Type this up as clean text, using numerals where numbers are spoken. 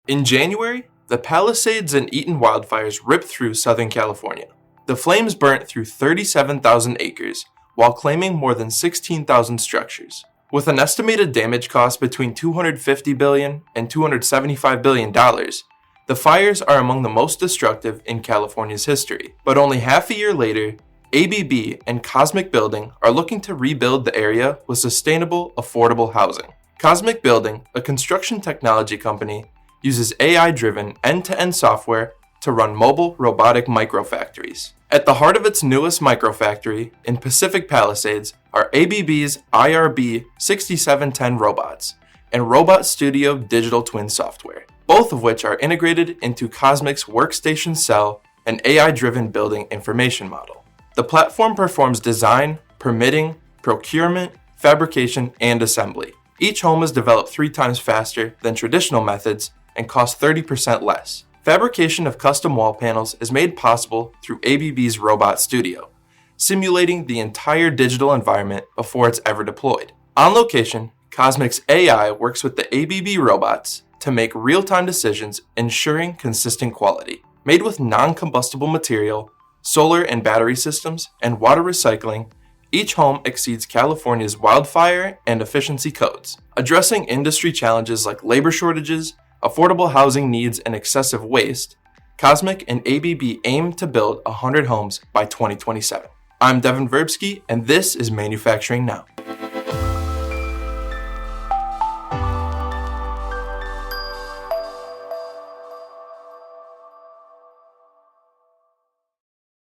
In January, the Palisades and Eaton wildfires ripped through Southern California. The flames burnt through 37,000 acres while claiming more than 16,000 structures. With an estimated damage cost between $250 billion and $275 billion, the fires are among the most destructive in California's history. But only half a year later, ABB and Cosmic Building are looking to rebuild the area with sustainable, affordable housing. Cosmic Building, a construction technology company, uses AI-driven end-to-end software to run mobile robotic microfactories. At the heart of its newest microfactory in Pacific Palisades are ABB's IRB 6710 robots and RobotStudio digital twin software, both of which are integrated into Cosmic's Workstation cell and AI-driven building information model. The platform performs design, permitting, procurement, fabrication, and assembly. Each home is developed 3 times faster than traditional methods and costs 30% less. Fabrication of custom wall panels is made possible through ABB's RobotStudio, simulating the entire digital environment before it's ever deployed. On location, Cosmic's AI works with the ABB robots to make real-time decisions, ensuring consistent quality. Made with non-combustible material, solar and battery systems, and water recycling, each home exceeds California's wildfire and efficiency codes, addressing industry challenges like labor shortages, affordable housing needs, and excessive waste. Cosmic and ABB aim to build 100 homes by 2027. I'm Devin Verbsky, and this is Manufacturing Now.